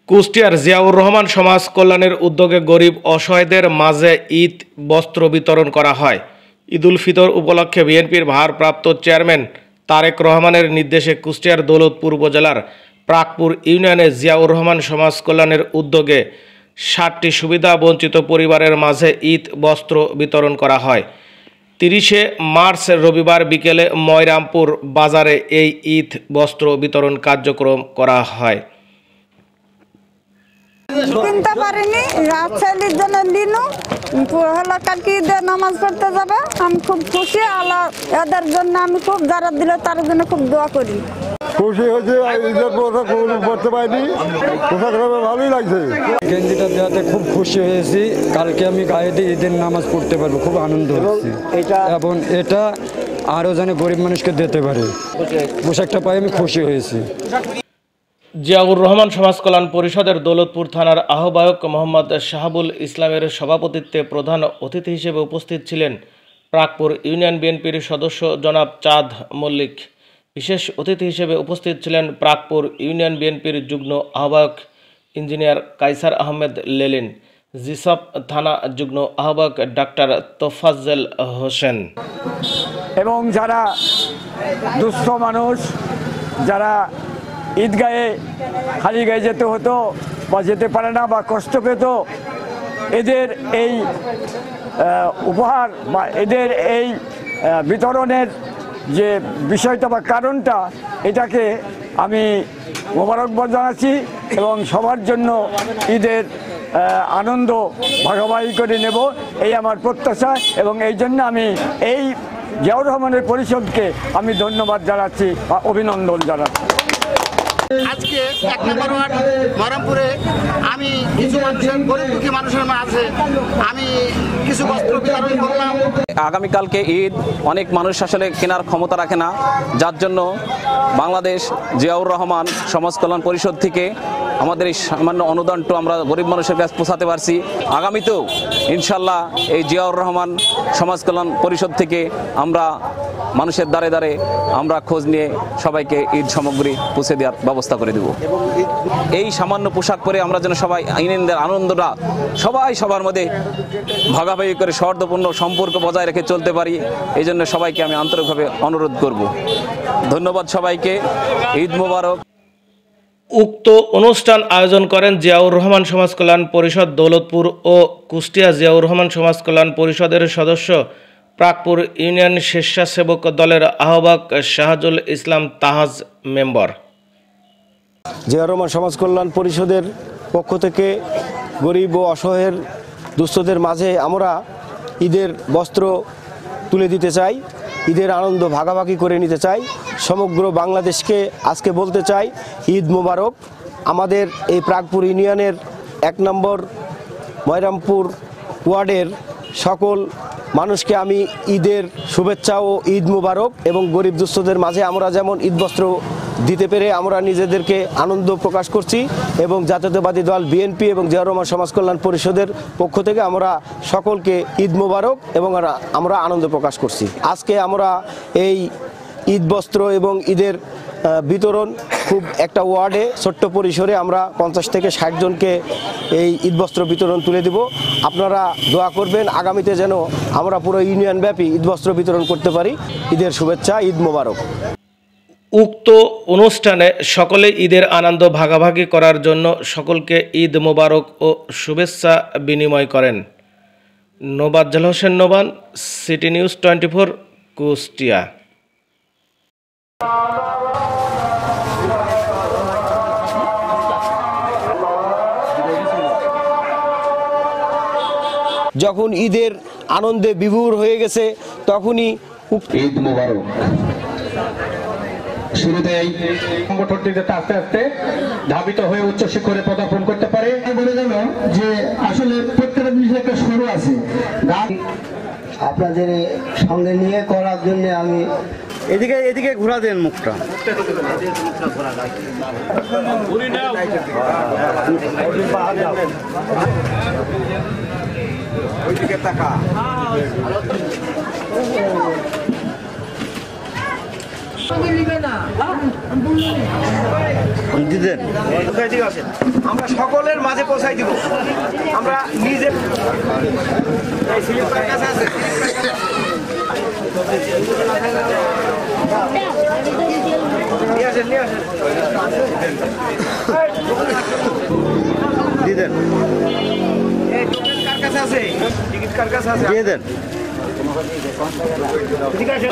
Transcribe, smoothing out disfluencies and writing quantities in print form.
কুষ্টিয়ার জিয়াউর রহমান সমাজ কল্যাণের উদ্যোগে গরিব অসহায়দের মাঝে ঈদ বস্ত্র বিতরণ করা হয়। ঈদুল ফিতর উপলক্ষে বিএনপির ভারপ্রাপ্ত চেয়ারম্যান তারেক রহমানের নির্দেশে কুষ্টিয়ার দৌলতপুর উপজেলার প্রাকপুর ইউনিয়নে জিয়াউর রহমান সমাজ কল্যাণের উদ্যোগে ৬০টি সুবিধা বঞ্চিত পরিবারের মাঝে ঈদ বস্ত্র বিতরণ করা হয়। ৩০শে মার্চ রবিবার বিকেলে ময়রামপুর বাজারে এই ঈদ বস্ত্র বিতরণ কার্যক্রম করা হয়। কিনতে পারিনি, ছেলের জন্য লিনু হলো কালকে ঈদের নামাজ পড়তে যাবে। আমি খুব খুশি, আল্লাহ এদের জন্য আমি খুব যারা দিল তার জন্য খুব দোয়া করি। খুশি হয়েছে, ঈদের পোশাক পড়তে পারিনি, পোশাক ভালোই লাগছে। গেঞ্জিটা দেওয়াতে খুব খুশি হয়েছি। কালকে আমি গায়ে দিয়ে ঈদের নামাজ পড়তে পারবো, খুব আনন্দ হচ্ছে। এবং এটা আরও যেন গরিব মানুষকে দিতে পারে, পোশাকটা পাই আমি খুশি হয়েছি। জিয়াউর রহমান সমাজ কল্যাণ পরিষদের দৌলতপুর থানার আহ্বায়ক মোহাম্মদ শাহাবুল ইসলামের সভাপতিত্বে প্রধান অতিথি হিসেবে উপস্থিত ছিলেন প্রাকপুর ইউনিয়ন বিএনপির সদস্য জনাব চাঁদ মল্লিক। বিশেষ অতিথি হিসেবে উপস্থিত ছিলেন প্রাকপুর ইউনিয়ন বিএনপির যুগ্ম আহ্বায়ক ইঞ্জিনিয়ার কাইসার আহমেদ লেলিন, জিসপ থানা যুগ্ম আহ্বায়ক ডাক্তার তোফাজ্জল হোসেন এবং যারা দুস্থ মানুষ, যারা ঈদগাহে খালি গায়ে যেতে হতো বা যেতে পারে না বা কষ্ট পেত, এদের এই উপহার বা এদের এই বিতরণের যে বিষয়টা বা কারণটা, এটাকে আমি মোবারকবাদ জানাচ্ছি এবং সবার জন্য ঈদের আনন্দ ভাগাভাগি করে নেব, এই আমার প্রত্যাশা। এবং এই জন্য আমি এই জিয়াউর রহমানের পরিষদকে আমি ধন্যবাদ জানাচ্ছি বা অভিনন্দন জানাচ্ছি। আজকে ১ নম্বর ওয়ার্ড ময়রামপুরে আমি কিছু গরিব দুঃখী মানুষের মাঝে আমি কিছু বস্ত্র বিতরণ করলাম। আগামীকালকে ঈদ, অনেক মানুষ আসলে কেনার ক্ষমতা রাখে না, যার জন্য বাংলাদেশ জিয়াউর রহমান সমাজ কল্যাণ পরিষদ থেকে আমাদের এই সামান্য অনুদানটা আমরা গরিব মানুষের কাছে পৌঁছাতে পারছি। আগামীতেও ইনশাল্লাহ এই জিয়াউর রহমান সমাজ কল্যাণ পরিষদ থেকে আমরা মানুষের দ্বারে দ্বারে আমরা খোঁজ নিয়ে সবাইকে ঈদ সামগ্রী পৌঁছে দেওয়ার ব্যবস্থা করে দেব। এই সামান্য পোশাক পরে আমরা যেন সবাই ঈদের আনন্দটা সবাই সবার মধ্যে ভাগাভাগি করে সৌহার্দ্যপূর্ণ সম্পর্ক বজায় রেখে চলতে পারি, এই জন্য সবাইকে আমি আন্তরিকভাবে অনুরোধ করব। ধন্যবাদ সবাইকে, ঈদ মোবারক। উক্ত অনুষ্ঠান আয়োজন করেন জিয়াউর রহমান সমাজ কল্যাণ পরিষদ দৌলতপুর ও কুষ্টিয়া জিয়াউর রহমান সমাজ কল্যাণ পরিষদের সদস্য প্রাকপুর ইউনিয়ন স্বেচ্ছাসেবক দলের আহ্বায়ক শাহজুল ইসলাম তাহাজ মেম্বার। জিয়াউর রহমান সমাজ কল্যাণ পরিষদের পক্ষ থেকে গরিব ও অসহায়ের দুস্থদের মাঝে আমরা ঈদের বস্ত্র তুলে দিতে চাই, ঈদের আনন্দ ভাগাভাগি করে নিতে চাই। সমগ্র বাংলাদেশকে আজকে বলতে চাই ঈদ মোবারক। আমাদের এই প্রাকপুর ইউনিয়নের ১ নম্বর ময়রামপুর ওয়ার্ডের সকল মানুষকে আমি ঈদের শুভেচ্ছা ও ঈদ মোবারক। এবং গরিব দুস্থদের মাঝে আমরা যেমন ঈদ বস্ত্র দিতে পেরে আমরা নিজেদেরকে আনন্দ প্রকাশ করছি এবং জাতীয়তাবাদী দল বিএনপি এবং জিয়াউর রহমান সমাজ কল্যাণ পরিষদের পক্ষ থেকে আমরা সকলকে ঈদ মোবারক এবং আমরা আনন্দ প্রকাশ করছি। আজকে আমরা এই ঈদ বস্ত্র এবং ঈদের বিতরণ খুব একটা ওয়ার্ডে ছোট্ট পরিসরে আমরা ৫০ থেকে ৬০ জনকে এই ঈদ বস্ত্র বিতরণ তুলে দেব। আপনারা দোয়া করবেন আগামীতে যেন আমরা পুরো ইউনিয়ন ব্যাপী ঈদ বস্ত্র বিতরণ করতে পারি। ঈদের শুভেচ্ছা, ঈদ মোবারক। উক্ত অনুষ্ঠানে সকলে ঈদের আনন্দ ভাগাভাগি করার জন্য সকলকে ঈদ মোবারক ও শুভেচ্ছা বিনিময় করেন। নোবাজ্জল হোসেন নোবান, সিটি নিউজ 24, কুষ্টিয়া। যখন ঈদের আনন্দে বিভোর হয়ে গেছে তখনই ঈদ মোবারক। শুরুতেই সংগঠনটি যাতে আস্তে আস্তে ধাবিত হয়ে উচ্চ শিখরে পদার্পণ করতে পারে। বলে গেল যে আসলে প্রত্যেকটা জিনিসের একটা শুরু আছে। গান আপনাদের সঙ্গে নিয়ে করার জন্য আমি এদিকে ঘোরা দেন মুখটা। ওইদিকে তাকা। দিতেন ঠিক আছে, আমরা সকলের মাঝে পৌঁছাই দিব। আমরা নিজে দিতেন কার কাছে আছে, টিকিট কার কাছে আছে দিয়ে দেন। ঠিক আছে